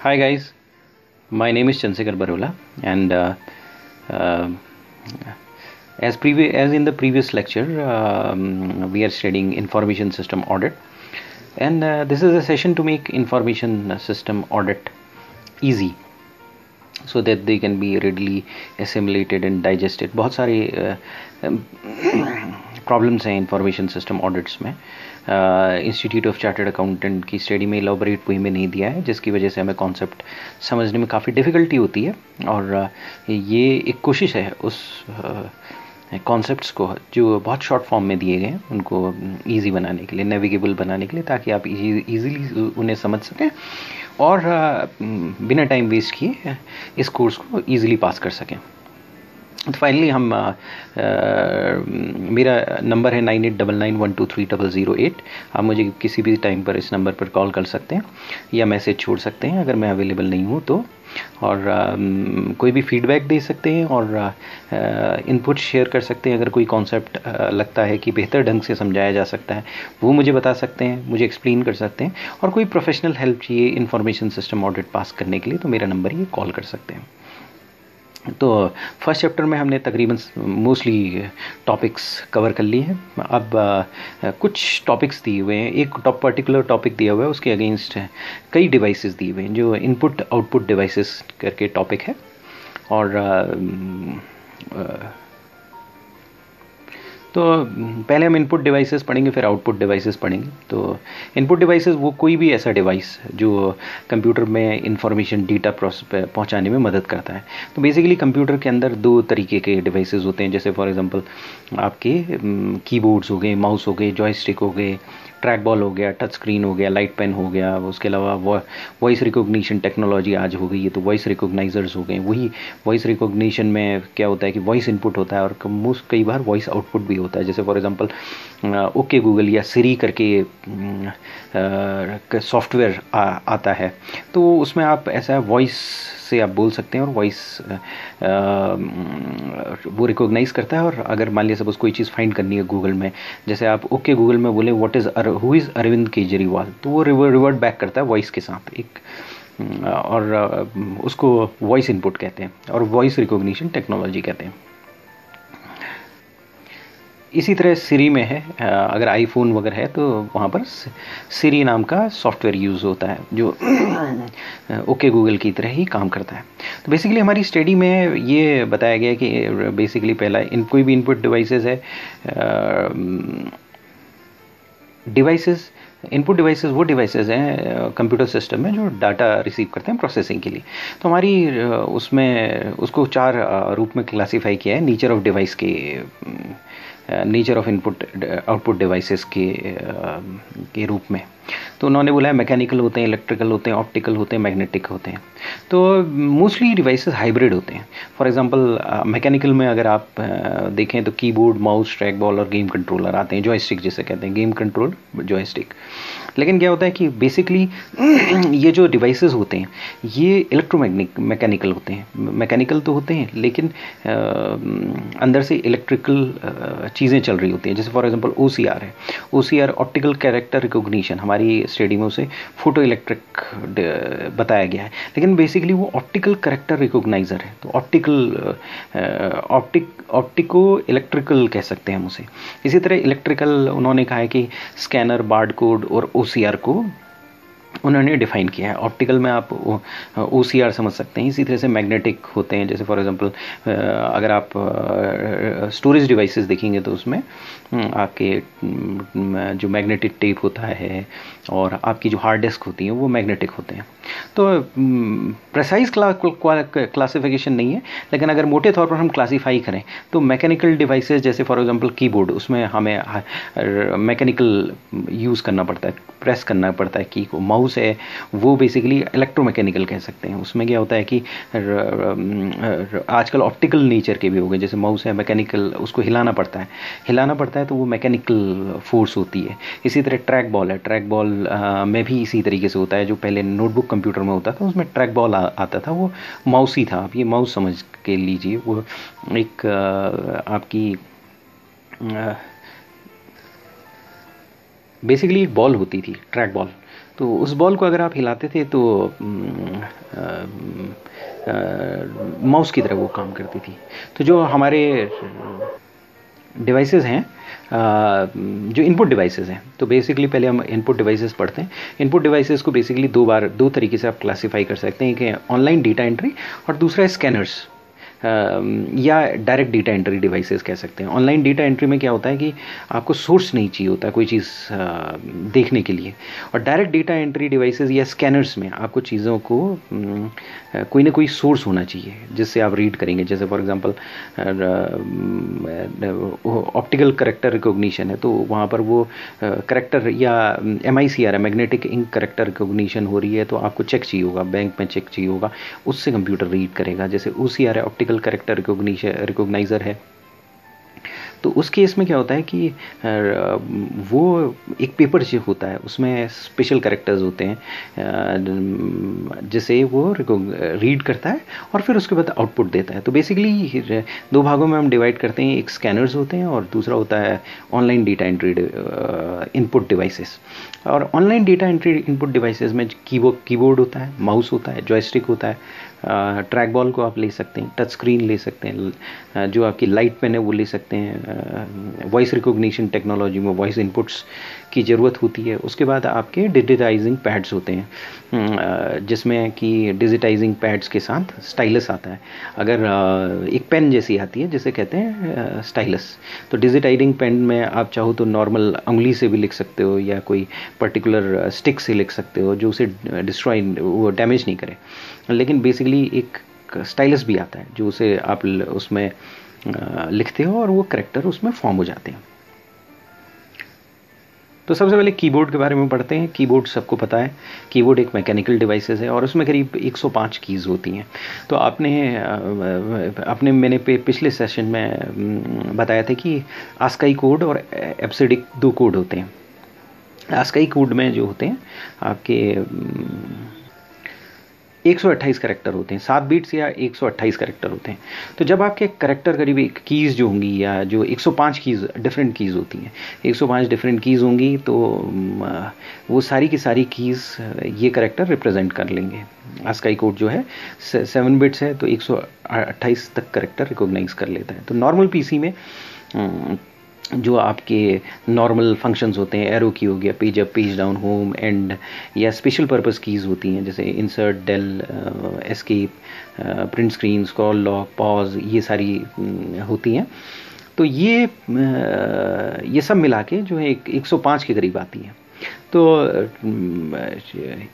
Hi guys, my name is Chansekar Barola, and uh, as in the previous lecture, we are studying information system audit, and this is a session to make information system audit easy, so that they can be readily assimilated and digested. बहुत सारे problems हैं information system audits में. Institute of chartered accountant की study में elaborate वे में नहीं दिया है, जिसकी वजह से हमें कॉन्सेप्ट समझने में काफ़ी डिफ़िकल्टी होती है. और ये एक कोशिश है उस कॉन्सेप्ट्स को जो बहुत शॉर्ट फॉर्म में दिए गए हैं उनको इजी बनाने के लिए, नेविगेबल बनाने के लिए, ताकि आप इजीली उन्हें समझ सकें और बिना टाइम वेस्ट किए इस कोर्स को इजीली पास कर सकें. तो फाइनली हम मेरा नंबर है 9899123008. आप मुझे किसी भी टाइम पर इस नंबर पर कॉल कर सकते हैं या मैसेज छोड़ सकते हैं अगर मैं अवेलेबल नहीं हूँ तो. और कोई भी फीडबैक दे सकते हैं और इनपुट शेयर कर सकते हैं. अगर कोई कॉन्सेप्ट लगता है कि बेहतर ढंग से समझाया जा सकता है वो मुझे बता सकते हैं, मुझे एक्सप्लेन कर सकते हैं. और कोई प्रोफेशनल हेल्प चाहिए इंफॉर्मेशन सिस्टम ऑडिट पास करने के लिए तो मेरा नंबर ये कॉल कर सकते हैं. तो फर्स्ट चैप्टर में हमने तकरीबन मोस्टली टॉपिक्स कवर कर लिए हैं. अब कुछ टॉपिक्स दिए हुए हैं. एक पर्टिकुलर टॉपिक दिया हुआ है, उसके अगेंस्ट कई डिवाइसेस दिए हुए हैं जो इनपुट आउटपुट डिवाइसेस करके टॉपिक है. और तो पहले हम इनपुट डिवाइसेस पढ़ेंगे, फिर आउटपुट डिवाइसेस पढ़ेंगे. तो इनपुट डिवाइसेस वो कोई भी ऐसा डिवाइस जो कंप्यूटर में इंफॉर्मेशन डेटा पहुंचाने में मदद करता है. तो बेसिकली कंप्यूटर के अंदर दो तरीके के डिवाइसेस होते हैं. जैसे फॉर एग्जांपल आपके कीबोर्ड्स हो गए, माउस हो गए, जॉयस्टिक हो गए, ट्रैक बॉल हो गया, टच स्क्रीन हो गया, लाइट पेन हो गया. उसके अलावा वॉइस रिकॉग्निशन टेक्नोलॉजी आज हो गई है तो वॉइस रिकॉग्नाइजर्स हो गए. वही वॉइस रिकॉग्निशन में क्या होता है कि वॉइस इनपुट होता है और कई बार वॉइस आउटपुट भी होता है. जैसे फॉर एग्जांपल ओके गूगल या सिरी करके सॉफ्टवेयर आता है, तो उसमें आप ऐसा वॉइस से आप बोल सकते हैं और वॉइस वो रिकॉग्नाइज करता है. और अगर मान लिया सपोज कोई चीज़ फाइंड करनी है गूगल में, जैसे आप ओके गूगल में बोले हु इज़ अरविंद केजरीवाल, तो वो रिवर्ट बैक करता है वॉइस के साथ एक, और उसको वॉइस इनपुट कहते हैं और वॉइस रिकॉग्निशन टेक्नोलॉजी कहते हैं. इसी तरह सिरी में है, अगर आईफोन वगैरह है तो वहाँ पर सिरी नाम का सॉफ्टवेयर यूज़ होता है जो ओके गूगल की तरह ही काम करता है. तो बेसिकली हमारी स्टडी में ये बताया गया है कि बेसिकली पहला कोई भी इनपुट डिवाइसेस है, डिवाइसेस इनपुट डिवाइसेस वो डिवाइसेस हैं कंप्यूटर सिस्टम में जो डाटा रिसीव करते हैं प्रोसेसिंग के लिए. तो हमारी उसमें उसको चार रूप में क्लासीफाई किया है नेचर ऑफ डिवाइस के, nature of input output devices के रूप में. तो उन्होंने बोला है मैकेनिकल होते हैं, इलेक्ट्रिकल होते हैं, ऑप्टिकल होते हैं, मैग्नेटिक होते हैं. तो मोस्टली डिवाइसेस हाइब्रिड होते हैं. फॉर एग्जांपल मैकेनिकल में अगर आप देखें तो कीबोर्ड, माउस, ट्रैक बॉल और गेम कंट्रोलर आते हैं, जॉयस्टिक जिसे कहते हैं, गेम कंट्रोल जॉयस्टिक. लेकिन क्या होता है कि बेसिकली ये जो डिवाइसेस होते हैं ये मैकेनिकल होते हैं. मैकेनिकल तो होते हैं लेकिन अंदर से इलेक्ट्रिकल चीज़ें चल रही होती हैं. जैसे फॉर एग्जांपल OCR है. OCR ऑप्टिकल कैरेक्टर रिकॉग्निशन, हमारी स्टडी में उसे फोटो इलेक्ट्रिक बताया गया है, लेकिन बेसिकली वो ऑप्टिकल कैरेक्टर रिकॉग्नाइजर है. तो ऑप्टिको इलेक्ट्रिकल कह सकते हैं हम उसे. इसी तरह इलेक्ट्रिकल उन्होंने कहा है कि स्कैनर, बारकोड और OCR को उन्होंने डिफाइन किया है. ऑप्टिकल में आप OCR समझ सकते हैं. इसी तरह से मैग्नेटिक होते हैं. जैसे फॉर एग्जांपल अगर आप स्टोरेज डिवाइसेस देखेंगे तो उसमें आपके जो मैग्नेटिक टेप होता है और आपकी जो हार्ड डिस्क होती है वो मैग्नेटिक होते हैं. तो प्रेसाइज क्लासिफिकेशन नहीं है, लेकिन अगर मोटे तौर पर हम क्लासीफाई करें तो मैकेनिकल डिवाइसेस जैसे फॉर एग्जांपल कीबोर्ड, उसमें हमें मैकेनिकल यूज़ करना पड़ता है, प्रेस करना पड़ता है की को. माउस है वो बेसिकली इलेक्ट्रोमैकेनिकल कह सकते हैं. उसमें क्या होता है कि आजकल ऑप्टिकल नेचर के भी हो गए. जैसे माउस है मैकेनिकल, उसको हिलाना पड़ता है तो वो मैकेनिकल फोर्स होती है. इसी तरह ट्रैक बॉल है. ट्रैक बॉल में भी इसी तरीके से होता है. जो पहले नोटबुक कंप्यूटर में होता था उसमें ट्रैक बॉल आता था, वो माउस ही था. आप ये माउस समझ के लीजिए. वो एक आपकी बेसिकली एक बॉल होती थी, ट्रैक बॉल. तो उस बॉल को अगर आप हिलाते थे तो माउस की तरह वो काम करती थी। तो जो हमारे डिवाइसेस हैं, जो इनपुट डिवाइसेस हैं, तो बेसिकली पहले हम इनपुट डिवाइसेस पढ़ते हैं। इनपुट डिवाइसेस को बेसिकली दो तरीके से आप क्लासीफाई कर सकते हैं, कि ऑनलाइन डेटा एंट्री और दूसरा है स्कैनर्स, या डायरेक्ट डेटा एंट्री डिवाइसेस कह सकते हैं। ऑनलाइन डेटा एंट्री में क्या होता है कि आपको सोर्स नहीं चाहिए होता कोई चीज़ देखने के लिए, और डायरेक्ट डेटा एंट्री डिवाइसेस या स्कैनर्स में आपको चीज़ों को कोई ना कोई सोर्स होना चाहिए जिससे आप रीड करेंगे। जैसे for example optical character recognition है, तो वहाँ पर वो करेक्टर या MICR magnetic ink character recognition हो रही है, तो आपको चेक चाहिए होगा, बैंक में चेक चाहिए होगा, उससे कंप्यूटर रीड करेगा। जैसे OCR है, ऑप्टिकल करेक्टर रिकॉग्नाइजर है, तो उस केस में क्या होता है कि वो एक पेपर जो होता है उसमें स्पेशल कैरेक्टर्स होते हैं, जिसे वो रीड करता है और फिर उसके बाद आउटपुट देता है। तो बेसिकली दो भागों में हम डिवाइड करते हैं, एक स्कैनर्स होते हैं और दूसरा होता है online data entry input devices. और online data entry input devices में कीबोर्ड होता है, माउस होता है, जॉयस्टिक होता है, ट्रैक बॉल को आप ले सकते हैं, टच स्क्रीन ले सकते हैं, जो आपकी लाइट पेन है वो ले सकते हैं। वॉइस रिकॉग्निशन टेक्नोलॉजी में वॉइस इनपुट्स की ज़रूरत होती है। उसके बाद आपके डिजिटाइजिंग पैड्स होते हैं, जिसमें कि डिजिटाइजिंग पैड्स के साथ स्टाइलस आता है। अगर एक पेन जैसी आती है जिसे कहते हैं स्टाइलस, तो डिजिटाइजिंग पेन में आप चाहो तो नॉर्मल उंगली से भी लिख सकते हो या कोई पर्टिकुलर स्टिक से लिख सकते हो जो उसे डिस्ट्रॉय, वो डैमेज नहीं करे। लेकिन बेसिकली एक स्टाइलस भी आता है जो उसे आप उसमें लिखते हो और वो कैरेक्टर उसमें फॉर्म हो जाते हैं। तो सबसे पहले कीबोर्ड के बारे में पढ़ते हैं। कीबोर्ड सबको पता है, कीबोर्ड एक मैकेनिकल डिवाइसेस है और उसमें करीब 105 कीज़ होती हैं। तो मैंने पिछले सेशन में बताया था कि आस्काई कोड और एब्सिडिक दो कोड होते हैं। आस्काई कोड में जो होते हैं आपके 128 कैरेक्टर होते हैं, 7 बीट्स या 128 कैरेक्टर होते हैं। तो जब आपके कैरेक्टर करीब कीज़ जो होंगी, या जो 105 कीज़ डिफरेंट कीज़ होती हैं, 105 डिफरेंट कीज़ होंगी, तो वो सारी की सारी कीज़ ये कैरेक्टर रिप्रेजेंट कर लेंगे। आस्काई कोड जो है 7 बिट्स है, तो 128 तक कैरेक्टर रिकॉग्नाइज कर लेता है। तो नॉर्मल पीसी में जो आपके नॉर्मल फंक्शंस होते हैं, एरो की हो गया, page up, page down, home, end, या स्पेशल पर्पस कीज़ होती हैं जैसे insert, del, escape, print screen, scroll, lock, pause, ये सारी होती हैं। तो ये सब मिला के जो है 105 के करीब आती हैं। तो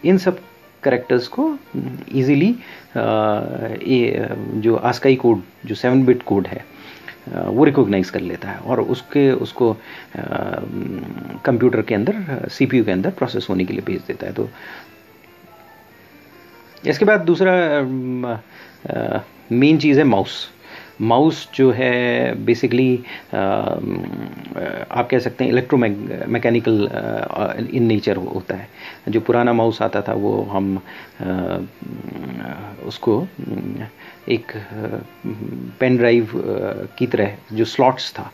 इन सब कैरेक्टर्स को इजीली जो आस्काई कोड, जो 7 बिट कोड है, वो रिकॉग्नाइज कर लेता है और उसको कंप्यूटर के अंदर, CPU के अंदर प्रोसेस होने के लिए भेज देता है। तो इसके बाद दूसरा मेन चीज़ है माउस। माउस जो है बेसिकली आप कह सकते हैं इलेक्ट्रोमैकेनिकल इन नेचर होता है। जो पुराना माउस आता था वो हम उसको एक पेन ड्राइव की तरह जो स्लॉट्स था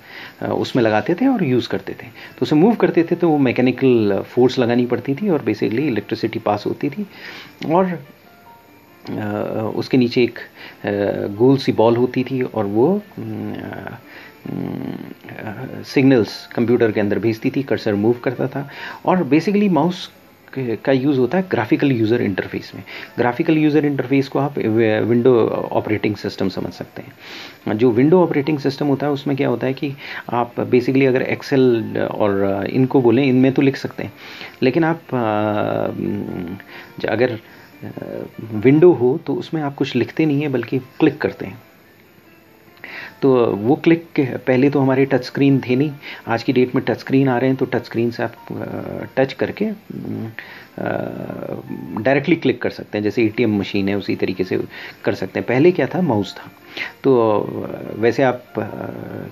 उसमें लगाते थे और यूज़ करते थे। तो उसे मूव करते थे तो वो मैकेनिकल फोर्स लगानी पड़ती थी और बेसिकली इलेक्ट्रिसिटी पास होती थी, और उसके नीचे एक गोल सी बॉल होती थी और वो सिग्नल्स कंप्यूटर के अंदर भेजती थी, कर्सर मूव करता था। और बेसिकली माउस का यूज़ होता है ग्राफिकल यूज़र इंटरफेस में। ग्राफिकल यूज़र इंटरफेस को आप विंडो ऑपरेटिंग सिस्टम समझ सकते हैं। जो विंडो ऑपरेटिंग सिस्टम होता है उसमें क्या होता है कि आप बेसिकली अगर एक्सेल और इनको बोलें, इनमें तो लिख सकते हैं, लेकिन आप अगर विंडो हो तो उसमें आप कुछ लिखते नहीं है बल्कि क्लिक करते हैं। तो वो क्लिक के पहले तो हमारे टच स्क्रीन थे नहीं, आज की डेट में टच स्क्रीन आ रहे हैं, तो टच स्क्रीन से आप टच करके डायरेक्टली क्लिक कर सकते हैं। जैसे ATM मशीन है उसी तरीके से कर सकते हैं। पहले क्या था, माउस था। तो वैसे आप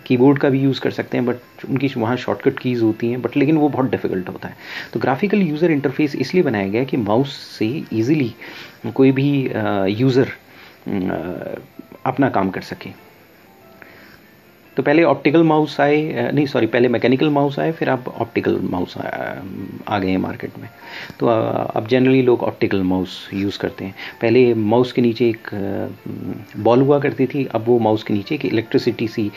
कीबोर्ड का भी यूज़ कर सकते हैं, बट उनकी वहाँ शॉर्टकट कीज़ होती हैं, बट लेकिन वो बहुत डिफ़िकल्ट होता है। तो ग्राफिकल यूज़र इंटरफेस इसलिए बनाया गया कि माउस से ईज़िली कोई भी यूज़र अपना काम कर सके। तो पहले ऑप्टिकल माउस आए, नहीं सॉरी, पहले मैकेनिकल माउस आए, फिर अब ऑप्टिकल माउस आ गए हैं मार्केट में। तो अब जनरली लोग ऑप्टिकल माउस यूज़ करते हैं। पहले माउस के नीचे एक बॉल हुआ करती थी, अब वो माउस के नीचे एक इलेक्ट्रिसिटी सी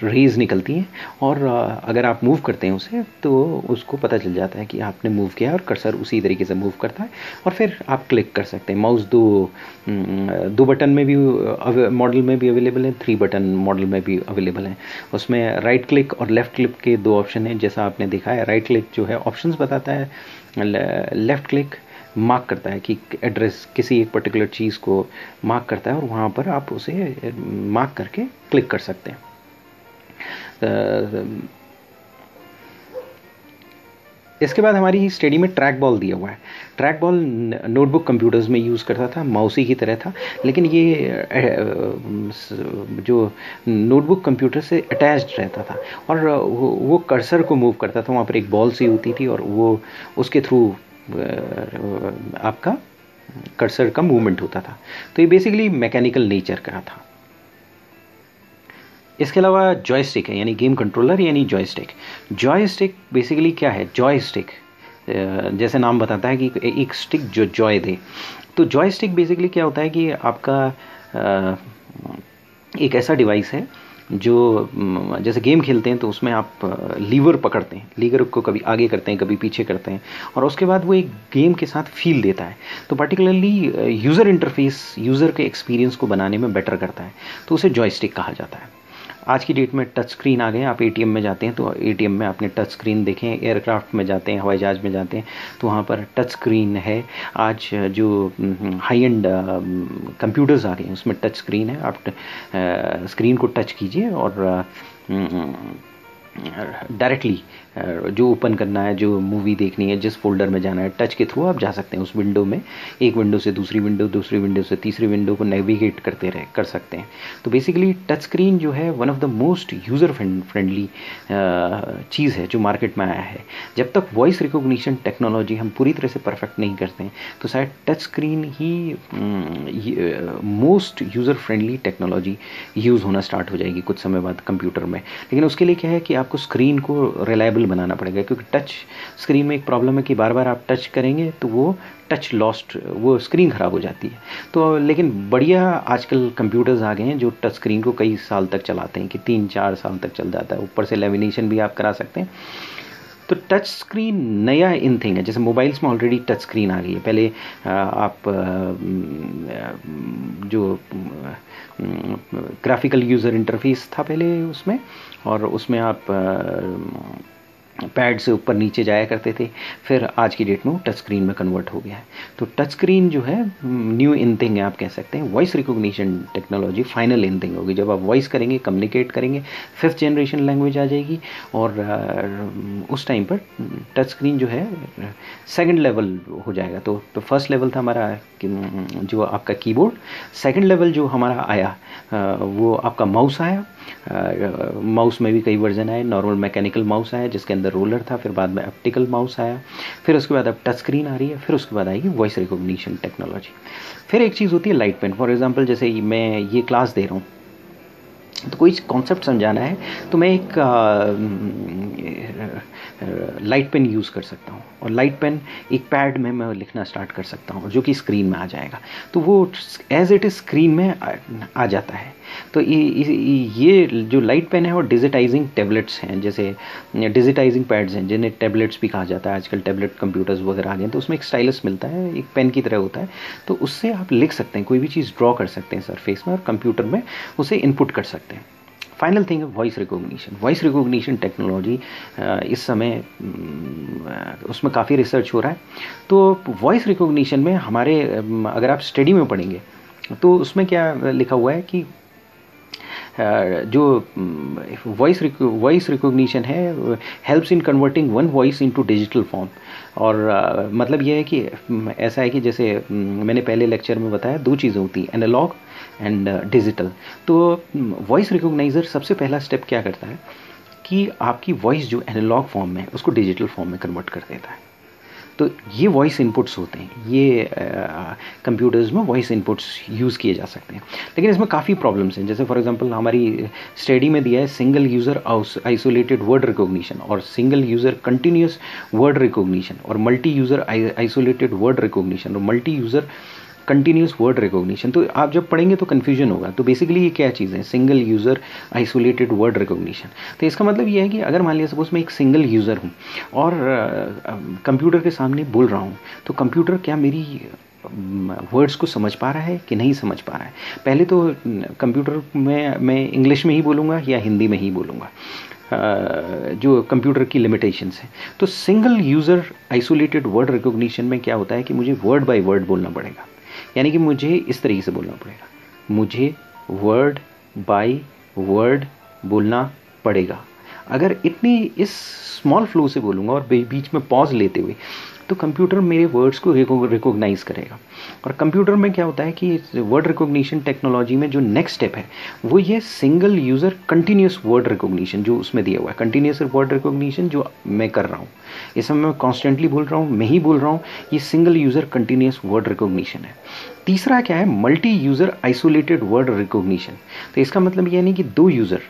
रेज निकलती हैं, और अगर आप मूव करते हैं उसे तो उसको पता चल जाता है कि आपने मूव किया, और कर्सर उसी तरीके से मूव करता है, और फिर आप क्लिक कर सकते हैं। माउस दो बटन में भी मॉडल में भी अवेलेबल है, 3 बटन मॉडल में भी अवेलेबल है। उसमें राइट क्लिक और लेफ़्ट क्लिक के 2 ऑप्शन हैं, जैसा आपने देखा है। राइट क्लिक जो है ऑप्शंस बताता है, लेफ़्ट क्लिक मार्क करता है कि एड्रेस किसी एक पर्टिकुलर चीज़ को मार्क करता है, और वहाँ पर आप उसे मार्क करके क्लिक कर सकते हैं। इसके बाद हमारी स्टडी में ट्रैक बॉल दिया हुआ है। ट्रैक बॉल नोटबुक कंप्यूटर्स में यूज़ करता था, माउसी की तरह था, लेकिन ये जो नोटबुक कंप्यूटर से अटैच्ड रहता था, और वो कर्सर को मूव करता था। वहाँ पर एक बॉल सी होती थी, और वो उसके थ्रू आपका कर्सर का मूवमेंट होता था। तो ये बेसिकली मैकेनिकल नेचर का था। इसके अलावा जॉयस्टिक है, यानी गेम कंट्रोलर यानी जॉयस्टिक। जॉयस्टिक बेसिकली क्या है? जॉयस्टिक जैसे नाम बताता है कि एक स्टिक जो जॉय दे। तो जॉयस्टिक बेसिकली क्या होता है कि आपका एक ऐसा डिवाइस है जो जैसे गेम खेलते हैं तो उसमें आप लीवर पकड़ते हैं, लीवर को कभी आगे करते हैं, कभी पीछे करते हैं, और उसके बाद वो एक गेम के साथ फील देता है। तो पर्टिकुलरली यूज़र इंटरफेस, यूज़र के एक्सपीरियंस को बनाने में बेटर करता है, तो उसे जॉयस्टिक कहा जाता है। आज की डेट में टच स्क्रीन आ गए हैं। आप एटीएम में जाते हैं तो एटीएम में आपने टच स्क्रीन देखे हैं, एयरक्राफ्ट में जाते हैं, हवाई जहाज़ में जाते हैं तो वहाँ पर टच स्क्रीन है। आज जो हाई एंड कंप्यूटर्स आ गए हैं उसमें टच स्क्रीन है। आप स्क्रीन को टच कीजिए और डायरेक्टली जो ओपन करना है, जो मूवी देखनी है, जिस फोल्डर में जाना है, टच के थ्रू आप जा सकते हैं उस विंडो में। एक विंडो से दूसरी विंडो, दूसरी विंडो से तीसरी विंडो को नेविगेट करते रह कर सकते हैं। तो बेसिकली टच स्क्रीन जो है one of the most user friendly चीज़ है जो मार्केट में आया है। जब तक वॉइस रिकॉग्निशन टेक्नोलॉजी हम पूरी तरह से परफेक्ट नहीं करते हैं तो शायद टच स्क्रीन ही most user friendly technology use होना स्टार्ट हो जाएगी कुछ समय बाद कंप्यूटर में। लेकिन उसके लिए क्या है कि आपको स्क्रीन को रिलायबल बनाना पड़ेगा, क्योंकि टच स्क्रीन में एक प्रॉब्लम है कि बार बार आप टच करेंगे तो वो टच लॉस्ट, वो स्क्रीन ख़राब हो जाती है। तो लेकिन बढ़िया आजकल कंप्यूटर्स आ गए हैं जो टच स्क्रीन को कई साल तक चलाते हैं, कि 3-4 साल तक चल जाता है। ऊपर से लेमिनेशन भी आप करा सकते हैं। तो टच स्क्रीन नया इन थिंग है। जैसे मोबाइल्स में ऑलरेडी टच स्क्रीन आ गई है। पहले आप जो ग्राफिकल यूज़र इंटरफेस था पहले उसमें, और उसमें आप पैड से ऊपर नीचे जाया करते थे, फिर आज की डेट में टच स्क्रीन में कन्वर्ट हो गया है। तो टच स्क्रीन जो है न्यू इन थिंग है, आप कह सकते हैं। Voice recognition technology final in thing होगी। जब आप वॉइस करेंगे, कम्युनिकेट करेंगे, 5th जनरेशन लैंग्वेज आ जाएगी, और उस टाइम पर टच स्क्रीन जो है 2nd लेवल हो जाएगा। तो फर्स्ट लेवल था हमारा जो आपका कीबोर्ड, 2nd लेवल जो हमारा आया वो आपका माउस आया। माउस में भी कई वर्जन आए। नॉर्मल मैकेनिकल माउस आया जिसके अंदर रोलर था, फिर बाद में ऑप्टिकल माउस आया, फिर उसके बाद अब टच स्क्रीन आ रही है, फिर उसके बाद आएगी वॉइस रिकॉग्निशन टेक्नोलॉजी। फिर एक चीज़ होती है लाइट पेन। फॉर एग्जांपल जैसे मैं ये क्लास दे रहा हूँ तो कोई कॉन्सेप्ट समझाना है तो मैं एक लाइट पेन यूज़ कर सकता हूँ, और लाइट पेन एक पैड में मैं लिखना स्टार्ट कर सकता हूँ जो कि स्क्रीन में आ जाएगा। तो वो एज इट इज़ स्क्रीन में आ जाता है। तो ये जो लाइट पेन है वो डिजिटाइजिंग टैबलेट्स हैं, जैसे डिजिटाइजिंग पैड्स हैं जिन्हें टैबलेट्स भी कहा जाता है। आजकल टैबलेट कंप्यूटर्स वगैरह आ गए हैं, तो उसमें एक स्टाइलस मिलता है, एक पेन की तरह होता है। तो उससे आप लिख सकते हैं, कोई भी चीज़ ड्रॉ कर सकते हैं सरफेस में, और कंप्यूटर में उसे इनपुट कर सकते हैं। फाइनल थिंग है voice recognition. Voice recognition technology इस समय उसमें काफ़ी रिसर्च हो रहा है। तो वॉइस रिकॉग्निशन में हमारे अगर आप स्टडी में पढ़ेंगे तो उसमें क्या लिखा हुआ है कि जो वॉइस रिकॉग्निशन है helps in converting one voice into digital form. और मतलब ये है कि ऐसा है कि जैसे मैंने पहले लेक्चर में बताया, 2 चीज़ें होती हैं, एनालॉग एंड डिजिटल। तो वॉइस रिकॉग्नाइज़र सबसे पहला स्टेप क्या करता है कि आपकी वॉइस जो एनालॉग फॉर्म में उसको डिजिटल फॉर्म में कन्वर्ट कर देता है। तो ये वॉइस इनपुट्स होते हैं, ये कंप्यूटर्स में वॉइस इनपुट्स यूज़ किए जा सकते हैं। लेकिन इसमें काफ़ी प्रॉब्लम्स हैं। जैसे फॉर एग्जांपल हमारी स्टडी में दिया है single user isolated word recognition और single user continuous word recognition और multi user isolated word recognition और multi user continuous word recognition. तो आप जब पढ़ेंगे तो कन्फ्यूजन होगा। तो बेसिकली ये क्या चीज़ है, single user isolated word recognition. तो इसका मतलब ये है कि अगर मान लिया सपोज मैं एक सिंगल यूज़र हूँ और कंप्यूटर के सामने बोल रहा हूँ, तो कंप्यूटर क्या मेरी वर्ड्स को समझ पा रहा है कि नहीं समझ पा रहा है। पहले तो कंप्यूटर में मैं इंग्लिश में ही बोलूँगा या हिंदी में ही बोलूँगा, जो कंप्यूटर की लिमिटेशंस हैं। तो single user isolated word recognition में क्या होता है कि मुझे वर्ड बाय वर्ड बोलना पड़ेगा, यानी कि मुझे इस तरीके से बोलना पड़ेगा, मुझे वर्ड बाय वर्ड बोलना पड़ेगा। अगर इतनी इस स्मॉल फ्लो से बोलूँगा और बीच में पॉज लेते हुए, तो कंप्यूटर मेरे वर्ड्स को रिकॉग्नाइज करेगा। और कंप्यूटर में क्या होता है कि वर्ड रिकॉग्निशन टेक्नोलॉजी में जो नेक्स्ट स्टेप है वो ये single user continuous word recognition जो उसमें दिया हुआ है, कंटिन्यूस वर्ड रिकॉग्निशन जो मैं कर रहा हूँ, इस समय मैं कॉन्स्टेंटली बोल रहा हूँ, मैं ही बोल रहा हूँ, ये single user continuous word recognition है। तीसरा क्या है, multi user isolated word recognition. तो इसका मतलब ये नहीं कि दो यूज़र,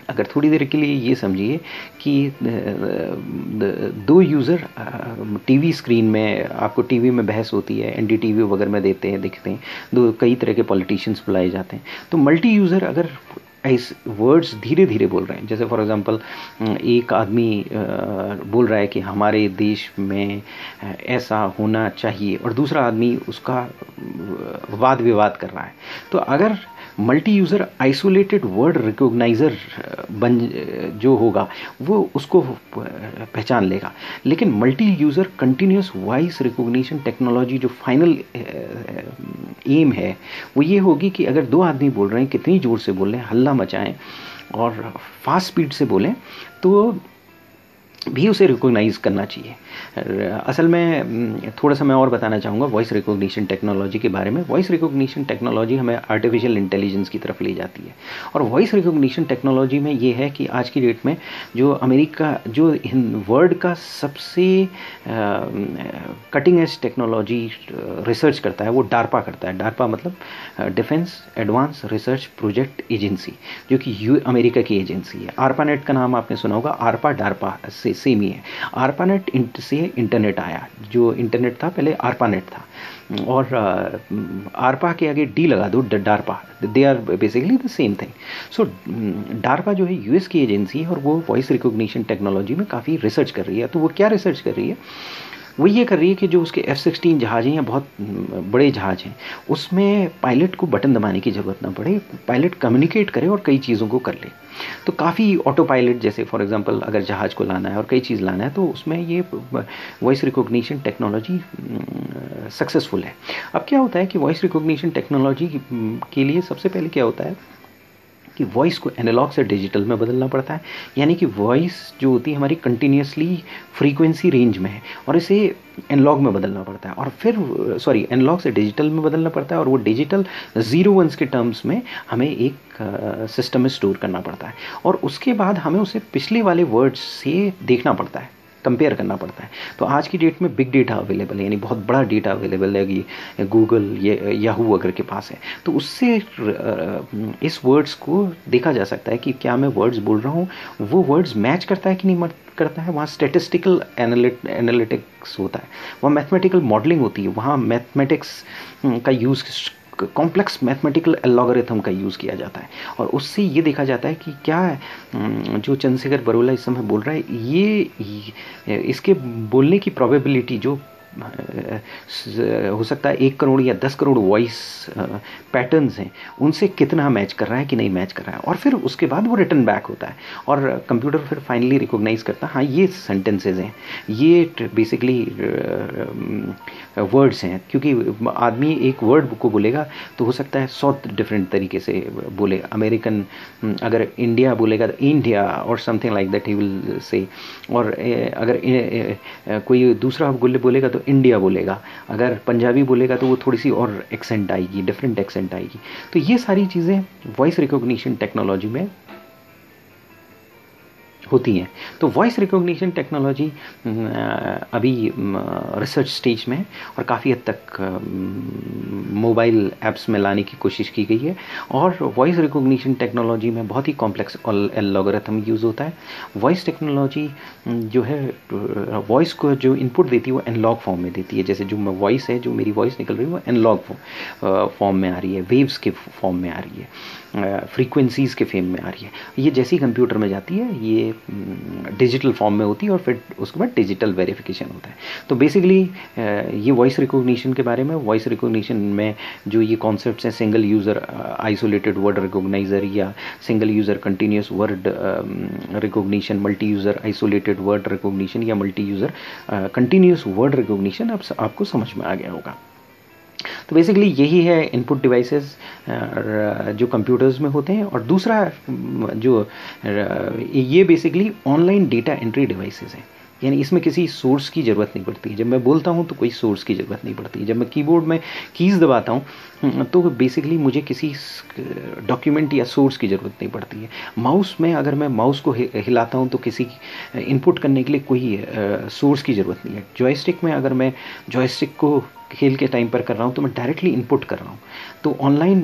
अगर थोड़ी देर के लिए ये समझिए कि दो यूज़र टीवी स्क्रीन में, आपको टीवी में बहस होती है, एनडीटीवी वगैरह में देते हैं, दिखते हैं, दो कई तरह के पॉलिटिशियंस बुलाए जाते हैं। तो मल्टी यूज़र अगर इस वर्ड्स धीरे धीरे बोल रहे हैं, जैसे फॉर एग्जांपल एक आदमी बोल रहा है कि हमारे देश में ऐसा होना चाहिए और दूसरा आदमी उसका वाद विवाद कर रहा है, तो अगर multi user isolated word recogniser जो होगा वो उसको पहचान लेगा। लेकिन multi user continuous voice recognition technology जो फाइनल एम है वो ये होगी कि अगर दो आदमी बोल रहे हैं, कितनी ज़ोर से बोल रहे हैं, हल्ला मचाएं और फास्ट स्पीड से बोलें, तो भी उसे रिकॉग्नाइज करना चाहिए। असल में थोड़ा सा मैं और बताना चाहूँगा वॉइस रिकॉग्निशन टेक्नोलॉजी के बारे में। वॉइस रिकॉग्निशन टेक्नोलॉजी हमें आर्टिफिशियल इंटेलिजेंस की तरफ ले जाती है। और वॉइस रिकॉग्निशन टेक्नोलॉजी में ये है कि आज की डेट में जो अमेरिका जो वर्ल्ड का सबसे कटिंग एज टेक्नोलॉजी रिसर्च करता है वो डार्पा करता है। डार्पा मतलब defence advance research project agency, जो कि अमेरिका की एजेंसी है। आरपानेट का नाम आपने सुना होगा, आरपा डार्पा से सेम ही है। आरपानेट से इंटरनेट आया, जो इंटरनेट था पहले आरपानेट था, और आरपा के आगे डी लगा दो, DARPA, they are basically the same thing. So DARPA जो है यूएस की एजेंसी है और वो वॉइस रिकॉग्निशन टेक्नोलॉजी में काफ़ी रिसर्च कर रही है। तो वो क्या रिसर्च कर रही है, वो ये कर रही है कि जो उसके F-16 जहाज़ हैं या बहुत बड़े जहाज़ हैं, उसमें पायलट को बटन दबाने की ज़रूरत ना पड़े, पायलट कम्युनिकेट करे और कई चीज़ों को कर ले। तो काफ़ी ऑटो पायलट, जैसे फॉर एग्जांपल अगर जहाज़ को लाना है और कई चीज़ लाना है, तो उसमें ये वॉइस रिकॉग्निशन टेक्नोलॉजी सक्सेसफुल है। अब क्या होता है कि वॉइस रिकॉग्निशन टेक्नोलॉजी के लिए सबसे पहले क्या होता है कि वॉइस को एनालॉग से डिजिटल में बदलना पड़ता है। यानी कि वॉइस जो होती है हमारी कंटिन्यूसली फ्रीक्वेंसी रेंज में है और इसे एनालॉग में बदलना पड़ता है, और फिर एनालॉग से डिजिटल में बदलना पड़ता है, और वो डिजिटल 0-1 के टर्म्स में हमें एक सिस्टम में स्टोर करना पड़ता है, और उसके बाद हमें उसे पिछले वाले वर्ड्स से देखना पड़ता है, कंपेयर करना पड़ता है। तो आज की डेट में बिग डेटा अवेलेबल है, यानी बहुत बड़ा डेटा अवेलेबल है, ये गूगल याहू अगर के पास है, तो उससे इस वर्ड्स को देखा जा सकता है कि क्या मैं वर्ड्स बोल रहा हूँ वो वर्ड्स मैच करता है कि नहीं करता है। वहाँ स्टैटिस्टिकल एनालिटिक्स होता है, वहाँ मैथमेटिकल मॉडलिंग होती है, वहाँ मैथमेटिक्स का यूज़, कॉम्प्लेक्स मैथमेटिकल एल्गोरिथम का यूज़ किया जाता है, और उससे ये देखा जाता है कि क्या जो चंद्रशेखर बरोला इस समय बोल रहा है, ये इसके बोलने की प्रोबेबिलिटी जो हो सकता है 1 करोड़ या 10 करोड़ वॉइस पैटर्न्स हैं, उनसे कितना मैच कर रहा है कि नहीं मैच कर रहा है, और फिर उसके बाद वो रिटर्न बैक होता है और कंप्यूटर फिर फाइनली रिकॉग्नाइज करता है हाँ ये सेंटेंसेज हैं, ये बेसिकली वर्ड्स हैं। क्योंकि आदमी एक वर्ड को बोलेगा तो हो सकता है 100 डिफरेंट तरीके से बोले। अमेरिकन अगर इंडिया बोलेगा तो इंडिया और something like that he will say, और अगर कोई दूसरा बोलेगा तो इंडिया बोलेगा, अगर पंजाबी बोलेगा तो वो थोड़ी सी और एक्सेंट आएगी, डिफरेंट एक्सेंट आएगी। तो ये सारी चीज़ें वॉइस रिकॉग्निशन टेक्नोलॉजी में होती हैं। तो वॉइस रिकॉग्निशन टेक्नोलॉजी अभी रिसर्च स्टेज में है और काफ़ी हद तक मोबाइल ऐप्स में लाने की कोशिश की गई है। और वॉइस रिकॉग्निशन टेक्नोलॉजी में बहुत ही कॉम्प्लेक्स एल्गोरिथम यूज़ होता है। वॉइस टेक्नोलॉजी जो है वॉइस को जो इनपुट देती है वो एनालॉग फॉर्म में देती है। जैसे जो वॉइस है, जो मेरी वॉइस निकल रही है वो एनालॉग फॉर्म में आ रही है, वेव्स के फॉर्म में आ रही है, फ्रीक्वेंसीज़ के फेम में आ रही है। ये जैसी कंप्यूटर में जाती है ये डिजिटल फॉर्म में होती है और फिर उसके बाद डिजिटल वेरिफिकेशन होता है। तो बेसिकली ये वॉइस रिकॉग्निशन के बारे में, वॉइस रिकॉग्निशन में जो ये कॉन्सेप्ट्स हैं, single user isolated word recogniser या single user continuous word recognition, multi user isolated word recognition या multi user continuous word recognition, अब आपको समझ में आ गया होगा। तो बेसिकली यही है इनपुट डिवाइसेस जो कंप्यूटर्स में होते हैं। और दूसरा जो ये basically online data entry devices हैं, यानी इसमें किसी सोर्स की ज़रूरत नहीं पड़ती। जब मैं बोलता हूँ तो कोई सोर्स की ज़रूरत नहीं पड़ती। जब मैं कीबोर्ड में कीज़ दबाता हूँ तो बेसिकली मुझे किसी डॉक्यूमेंट या सोर्स की ज़रूरत नहीं पड़ती है। माउस में अगर मैं माउस को हिलाता हूँ तो किसी इनपुट करने के लिए कोई सोर्स की ज़रूरत नहीं है। जॉयस्टिक में अगर मैं जॉयस्टिक को खेल के टाइम पर कर रहा हूँ तो मैं डायरेक्टली इनपुट कर रहा हूँ। तो ऑनलाइन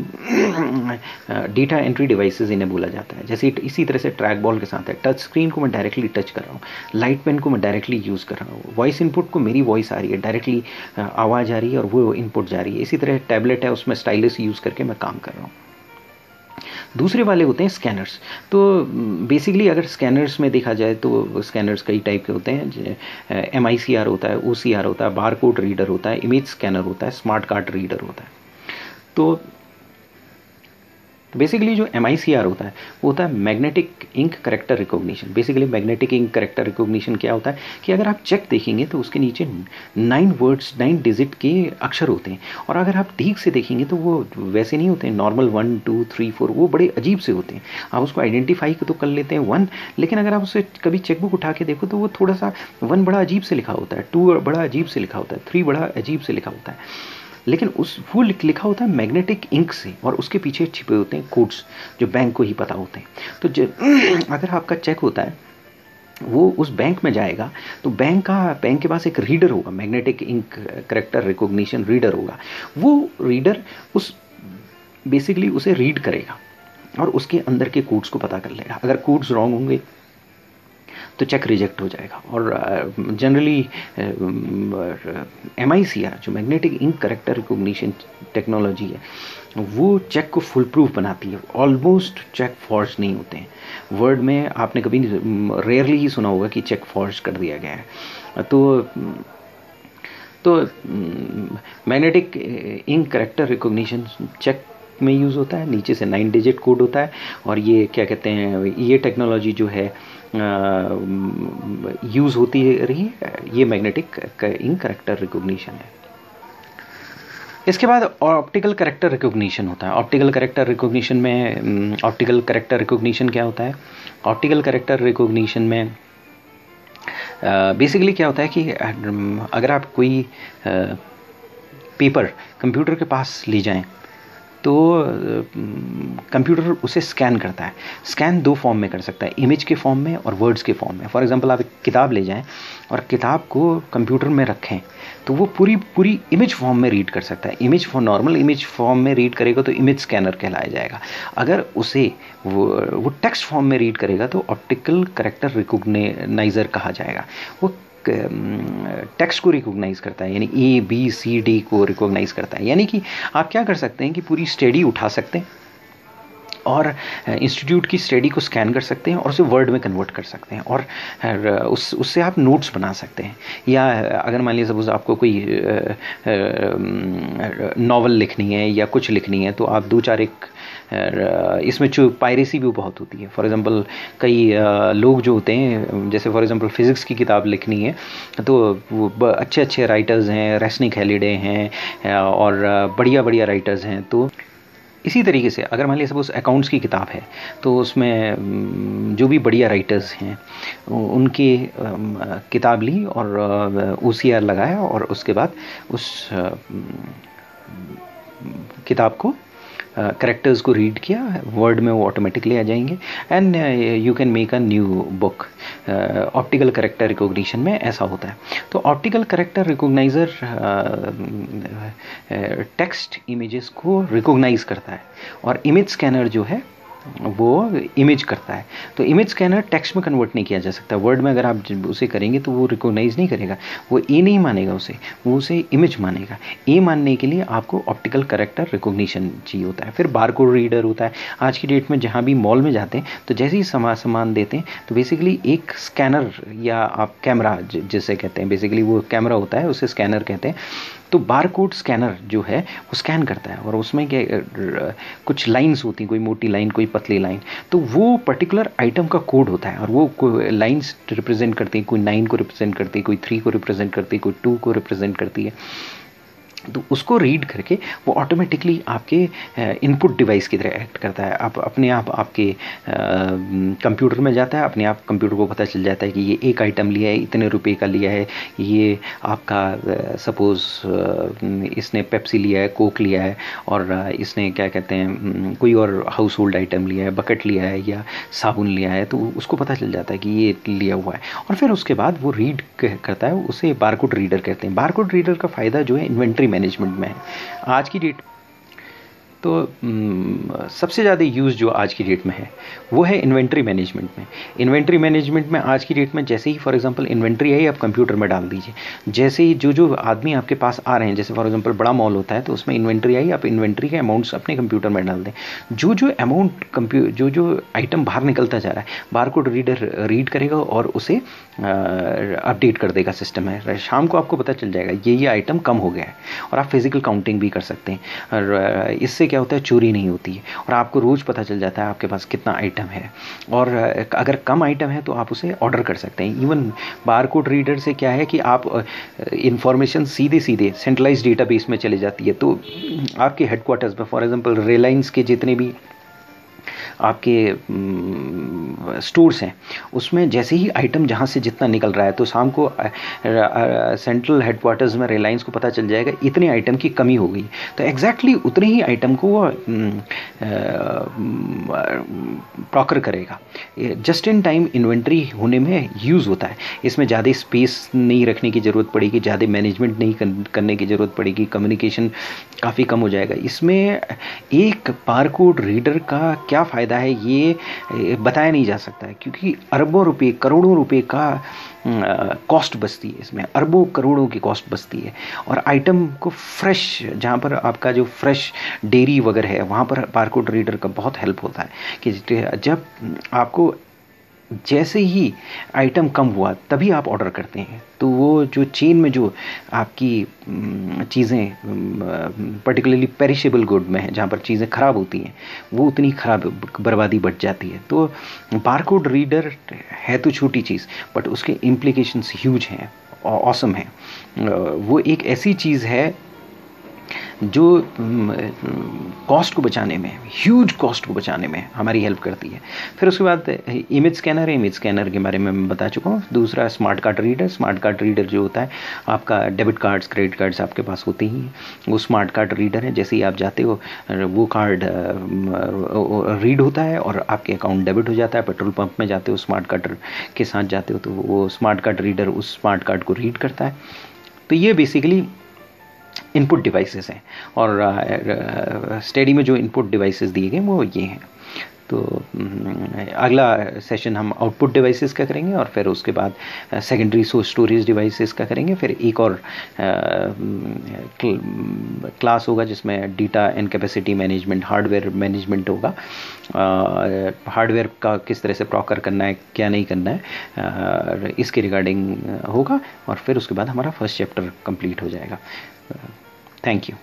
डेटा एंट्री डिवाइसेस इन्हें बोला जाता है। जैसे इसी तरह से ट्रैक बॉल के साथ है, टच स्क्रीन को मैं डायरेक्टली टच कर रहा हूँ, लाइट पेन को मैं डायरेक्टली यूज़ कर रहा हूँ, वॉइस इनपुट को मेरी वॉइस आ रही है, डायरेक्टली आवाज़ आ रही है और वो इनपुट जा रही है। इसी तरह टैबलेट है, उसमें स्टाइलस यूज़ करके मैं काम कर रहा हूँ। दूसरे वाले होते हैं स्कैनर्स। तो बेसिकली अगर स्कैनर्स में देखा जाए तो स्कैनर्स कई टाइप के होते हैं। MICR होता है, OCR होता है, बारकोड रीडर होता है, इमेज स्कैनर होता है, स्मार्ट कार्ड रीडर होता है। तो बेसिकली जो MICR होता है वो होता है magnetic ink character recognition. Basically magnetic ink character recognition क्या होता है कि अगर आप चेक देखेंगे तो उसके नीचे 9 वर्ड्स, 9 डिजिट के अक्षर होते हैं और अगर आप ठीक से देखेंगे तो वो वैसे नहीं होते हैं नॉर्मल 1 2 3 4, वो बड़े अजीब से होते हैं। आप उसको आइडेंटिफाई तो कर लेते हैं 1, लेकिन अगर आप उसे कभी चेकबुक उठा के देखो तो वो थोड़ा सा 1 बड़ा अजीब से लिखा होता है, 2 बड़ा अजीब से लिखा होता है, 3 बड़ा अजीब से लिखा होता है। लेकिन वो लिखा होता है मैग्नेटिक इंक से और उसके पीछे छिपे होते हैं कोड्स जो बैंक को ही पता होते हैं। तो अगर आपका चेक होता है वो उस बैंक में जाएगा तो बैंक के पास एक रीडर होगा, magnetic ink character recognition reader होगा। वो रीडर उस बेसिकली उसे रीड करेगा और उसके अंदर के कोड्स को पता कर लेगा। अगर कोड्स रॉन्ग होंगे तो चेक रिजेक्ट हो जाएगा। और जनरली MICR जो magnetic ink character recognition technology है वो चेक को फुल प्रूफ बनाती है। ऑलमोस्ट चेक फॉर्ज नहीं होते हैं। वर्ड में आपने कभी रेयरली ही सुना होगा कि चेक फॉर्ज कर दिया गया है। तो magnetic ink character recognition cheque में यूज़ होता है। नीचे से 9 डिजिट कोड होता है और ये क्या कहते हैं, ये टेक्नोलॉजी जो है यूज़ होती रही है, ये मैग्नेटिक इंक करेक्टर रिकॉग्निशन है। इसके बाद ऑप्टिकल करेक्टर रिकॉग्निशन होता है। ऑप्टिकल करेक्टर रिकॉग्निशन में ऑप्टिकल करेक्टर रिकॉग्निशन क्या होता है? ऑप्टिकल करेक्टर रिकॉग्निशन में बेसिकली क्या होता है कि अगर आप कोई पेपर कंप्यूटर के पास ले जाएं तो कंप्यूटर उसे स्कैन करता है। स्कैन 2 फॉर्म में कर सकता है, इमेज के फॉर्म में और वर्ड्स के फॉर्म में। फॉर एग्जांपल आप एक किताब ले जाएं और किताब को कंप्यूटर में रखें तो वो पूरी इमेज फॉर्म में रीड कर सकता है। नॉर्मल इमेज फॉर्म में रीड करेगा तो इमेज स्कैनर कहलाया जाएगा। अगर उसे वो टेक्स्ट फॉर्म में रीड करेगा तो ऑप्टिकल करेक्टर रिकॉग्नाइजर कहा जाएगा। वो टेक्स्ट को रिकॉग्नाइज करता है, यानी ABCD को रिकॉग्नाइज करता है। यानी कि आप क्या कर सकते हैं कि पूरी स्टडी उठा सकते हैं और इंस्टीट्यूट की स्टडी को स्कैन कर सकते हैं और उसे वर्ड में कन्वर्ट कर सकते हैं और उससे आप नोट्स बना सकते हैं। या अगर मान लीजिए सपोज आपको कोई नॉवल लिखनी है या कुछ लिखनी है तो आप 2-4 एक इसमें जो पायरेसी भी बहुत होती है। फॉर एग्जांपल कई लोग जो होते हैं, जैसे फॉर एग्जांपल फिज़िक्स की किताब लिखनी है तो वो अच्छे राइटर्स हैं, रेस्निक हैलिडे हैं और बढ़िया राइटर्स हैं। तो इसी तरीके से अगर मान लीजिए सपोज अकाउंट्स की किताब है तो उसमें जो भी बढ़िया राइटर्स हैं उनकी किताब ली और OCR लगाया और उसके बाद उस किताब को करेक्टर्स को रीड किया, वर्ड में वो ऑटोमेटिकली आ जाएंगे and you can make a new book. Optical character recognition में ऐसा होता है। तो optical character recogniser text images को रिकॉग्नाइज करता है और इमेज स्कैनर जो है वो इमेज करता है। तो इमेज स्कैनर टेक्स्ट में कन्वर्ट नहीं किया जा सकता। वर्ड में अगर आप उसे करेंगे तो वो रिकॉग्नाइज नहीं करेगा, वो ए नहीं मानेगा उसे, वो उसे इमेज मानेगा। ए मानने के लिए आपको ऑप्टिकल करेक्टर रिकॉग्निशन चाहिए होता है। फिर बारकोड रीडर होता है। आज की डेट में जहाँ भी मॉल में जाते हैं तो जैसे ही सामान देते हैं तो बेसिकली एक स्कैनर या आप कैमरा जिसे कहते हैं, बेसिकली वो कैमरा होता है, उसे स्कैनर कहते हैं। तो बारकोड स्कैनर जो है वो स्कैन करता है और उसमें क्या कुछ लाइंस होती हैं, कोई मोटी लाइन कोई पतली लाइन, तो वो पर्टिकुलर आइटम का कोड होता है और वो लाइंस रिप्रेजेंट करती हैं। कोई 9 को रिप्रेजेंट करती है, कोई 3 को रिप्रेजेंट करती है, कोई 2 को रिप्रेजेंट करती है। तो उसको रीड करके वो ऑटोमेटिकली आपके इनपुट डिवाइस की तरह एक्ट करता है। आप अपने आप आपके कंप्यूटर में जाता है, अपने आप कंप्यूटर को पता चल जाता है कि ये एक आइटम लिया है, इतने रुपए का लिया है, ये आपका सपोज़ इसने पेप्सी लिया है, कोक लिया है और इसने क्या कहते हैं कोई और हाउस होल्ड आइटम लिया है, बकेट लिया है या साबुन लिया है, तो उसको पता चल जाता है कि ये लिया हुआ है। और फिर उसके बाद वो रीड करता है, उसे बारकोड रीडर कहते हैं। बारकोड रीडर का फ़ायदा जो है इन्वेंट्री मैनेजमेंट में है आज की डेट। तो सबसे ज़्यादा यूज़ जो आज की डेट में है वो है इन्वेंट्री मैनेजमेंट में। इन्वेंट्री मैनेजमेंट में आज की डेट में जैसे ही फॉर एग्जांपल इन्वेंट्री आई आप कंप्यूटर में डाल दीजिए, जैसे ही जो आदमी आपके पास आ रहे हैं, जैसे फॉर एग्जांपल बड़ा मॉल होता है तो उसमें इन्वेंट्री आई, आप इन्वेंट्री के अमाउंट्स अपने कंप्यूटर में डाल दें। जो अमाउंट जो आइटम बाहर निकलता जा रहा है बारकोड रीडर रीड करेगा और उसे अपडेट कर देगा सिस्टम में। शाम को आपको पता चल जाएगा ये आइटम कम हो गया है और आप फिजिकल काउंटिंग भी कर सकते हैं और इससे क्या होता है चोरी नहीं होती है और आपको रोज़ पता चल जाता है आपके पास कितना आइटम है। और अगर कम आइटम है तो आप उसे ऑर्डर कर सकते हैं। इवन बारकोड रीडर से क्या है कि आप इंफॉर्मेशन सीधे सेंट्रलाइज डेटाबेस में चली जाती है। तो आपके हेडक्वार्टर्स में फॉर एग्जांपल रिलायंस के जितने भी आपके स्टोर्स हैं उसमें जैसे ही आइटम जहाँ से जितना निकल रहा है तो शाम को सेंट्रल हेडक्वार्टर्स में रिलायंस को पता चल जाएगा इतने आइटम की कमी हो गई, तो एग्जैक्टली उतने ही आइटम को वो प्रॉकर करेगा। जस्ट इन टाइम इन्वेंट्री होने में यूज़ होता है। इसमें ज़्यादा स्पेस नहीं रखने की ज़रूरत पड़ेगी, ज़्यादा मैनेजमेंट नहीं करने की ज़रूरत पड़ेगी, कम्युनिकेशन काफ़ी कम हो जाएगा। इसमें एक बारकोड रीडर का क्या फ़ायदा है ये बताया नहीं जा सकता है, क्योंकि अरबों रुपए करोड़ों रुपए का कॉस्ट बचती है, इसमें अरबों करोड़ों की कॉस्ट बचती है। और आइटम को फ्रेश, जहाँ पर आपका जो फ्रेश डेयरी वगैरह है वहाँ पर बारकोड रीडर का बहुत हेल्प होता है कि जब आपको जैसे ही आइटम कम हुआ तभी आप ऑर्डर करते हैं तो वो जो चेन में जो आपकी चीज़ें पर्टिकुलरली पेरिशेबल गुड में है, जहाँ पर चीज़ें ख़राब होती हैं, वो उतनी ख़राब बर्बादी बढ़ जाती है। तो बारकोड रीडर है तो छोटी चीज़ बट उसके इम्प्लीकेशंस ह्यूज हैं, ऑसम हैं। वो एक ऐसी चीज़ है जो कॉस्ट को बचाने में, ह्यूज कॉस्ट को बचाने में हमारी हेल्प करती है। फिर उसके बाद इमेज स्कैनर है, इमेज स्कैनर के बारे में मैं बता चुका हूँ। दूसरा smart card reader. Smart card reader जो होता है आपका डेबिट कार्ड्स क्रेडिट कार्ड्स आपके पास होते ही, वो स्मार्ट कार्ड रीडर है। जैसे ही आप जाते हो वो कार्ड रीड होता है और आपके अकाउंट डेबिट हो जाता है। पेट्रोल पंप में जाते हो स्मार्ट कार्ड के साथ जाते हो तो वो स्मार्ट कार्ड रीडर उस स्मार्ट कार्ड को रीड करता है। तो ये बेसिकली इनपुट डिवाइसेस हैं और स्टडी में जो इनपुट डिवाइसेस दिए गए वो ये हैं। तो अगला सेशन हम आउटपुट डिवाइसेस का करेंगे और फिर उसके बाद सेकेंडरी स्टोरेज डिवाइसेस का करेंगे। फिर एक और क्लास होगा जिसमें data and capacity management, hardware management होगा। हार्डवेयर का किस तरह से प्रॉकर करना है, क्या नहीं करना है, इसके रिगार्डिंग होगा और फिर उसके बाद हमारा फर्स्ट चैप्टर कंप्लीट हो जाएगा। Thank you.